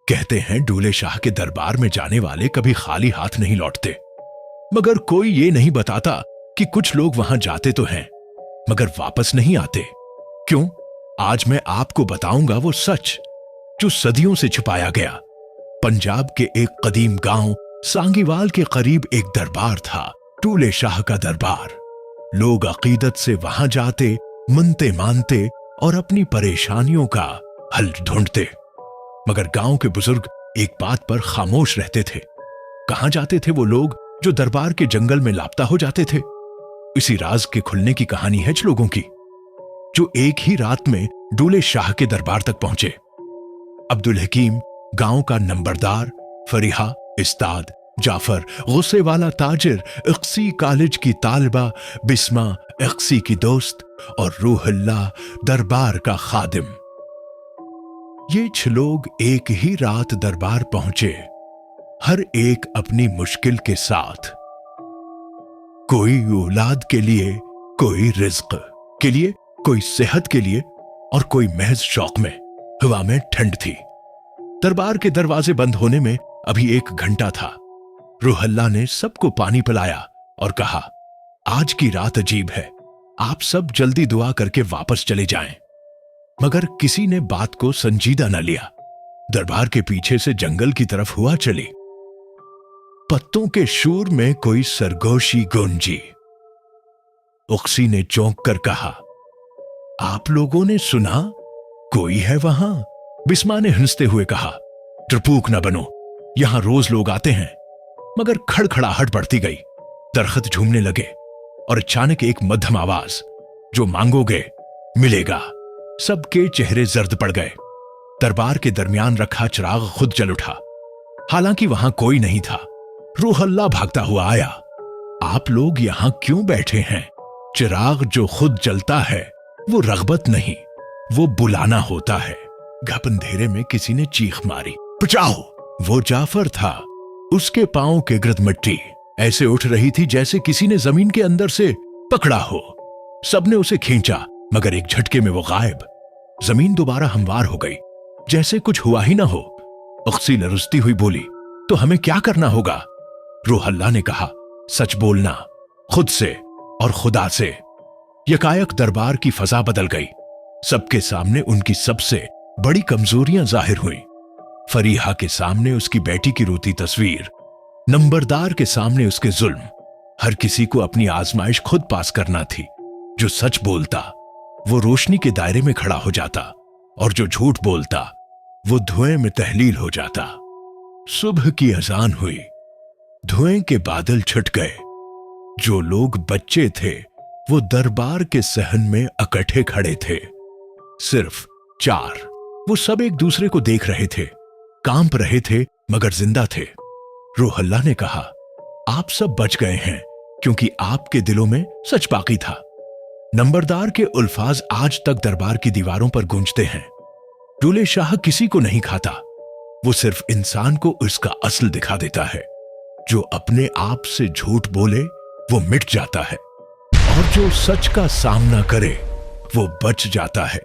कहते हैं डूले शाह के दरबार में जाने वाले कभी खाली हाथ नहीं लौटते, मगर कोई ये नहीं बताता कि कुछ लोग वहां जाते तो हैं मगर वापस नहीं आते। क्यों? आज मैं आपको बताऊंगा वो सच जो सदियों से छुपाया गया। पंजाब के एक कदीम गांव सांगीवाल के करीब एक दरबार था, डूले शाह का दरबार। लोग अकीदत से वहां जाते, मनते मानते और अपनी परेशानियों का हल ढूंढते। मगर गांव के बुजुर्ग एक बात पर खामोश रहते थे। कहां जाते थे वो लोग जो दरबार के जंगल में लापता हो जाते थे? इसी राज के खुलने की कहानी है लोगों की, जो एक ही रात में डूले शाह के दरबार तक पहुंचे। अब्दुल हकीम गांव का नंबरदार, फरीहा, इस्ताद, जाफर, गुस्से वाला ताजिर, इक्सी कॉलेज की तालिबा, बिस्मा इक्सी की दोस्त और रूहुल्लाह दरबार का खादिम, ये 6 लोग एक ही रात दरबार पहुंचे, हर एक अपनी मुश्किल के साथ। कोई औलाद के लिए, कोई रिज्क के लिए, कोई सेहत के लिए और कोई महज शौक में। हवा में ठंड थी। दरबार के दरवाजे बंद होने में अभी 1 घंटा था। रूहुल्लाह ने सबको पानी पिलाया और कहा, आज की रात अजीब है, आप सब जल्दी दुआ करके वापस चले जाएं। मगर किसी ने बात को संजीदा न लिया। दरबार के पीछे से जंगल की तरफ हुआ चली। पत्तों के शोर में कोई सरगोशी गूंजी। उक्सी ने चौंक कर कहा, आप लोगों ने सुना? कोई है वहां? बिस्मा ने हंसते हुए कहा, डरपोक न बनो, यहां रोज लोग आते हैं। मगर खड़खड़ाहट बढ़ती गई, दरख्त झूमने लगे और अचानक एक मध्यम आवाज, जो मांगोगे मिलेगा। सबके चेहरे जर्द पड़ गए। दरबार के दरमियान रखा चिराग खुद जल उठा। हालांकि वहां कोई नहीं था। रूहुल्लाह भागता हुआ आया। आप लोग यहां क्यों बैठे हैं? चिराग जो खुद जलता है वो रगबत नहीं, वो बुलाना होता है। घप अंधेरे में किसी ने चीख मारी, बचाओ! वो जाफर था। उसके पांव के गिर्द मिट्टी ऐसे उठ रही थी जैसे किसी ने जमीन के अंदर से पकड़ा हो। सबने उसे खींचा, मगर एक झटके में वो गायब। जमीन दोबारा हमवार हो गई, जैसे कुछ हुआ ही ना हो। उक्सी लरुसती हुई बोली, तो हमें क्या करना होगा? रूहुल्लाह ने कहा, सच बोलना, खुद से और खुदा से। यकायक दरबार की फजा बदल गई। सबके सामने उनकी सबसे बड़ी कमजोरियां जाहिर हुई। फरीहा के सामने उसकी बेटी की रोती तस्वीर, नंबरदार के सामने उसके जुल्म। हर किसी को अपनी आजमाइश खुद पास करना थी। जो सच बोलता वो रोशनी के दायरे में खड़ा हो जाता, और जो झूठ बोलता वो धुएं में तहलील हो जाता। सुबह की अजान हुई, धुएं के बादल छट गए। जो लोग बच्चे थे वो दरबार के सहन में इकट्ठे खड़े थे। सिर्फ 4। वो सब एक दूसरे को देख रहे थे, कांप रहे थे मगर जिंदा थे। रूहुल्लाह ने कहा, आप सब बच गए हैं क्योंकि आपके दिलों में सच बाकी था। नंबरदार के अल्फाज आज तक दरबार की दीवारों पर गूंजते हैं। डूले शाह किसी को नहीं खाता, वो सिर्फ इंसान को उसका असल दिखा देता है। जो अपने आप से झूठ बोले वो मिट जाता है, और जो सच का सामना करे वो बच जाता है।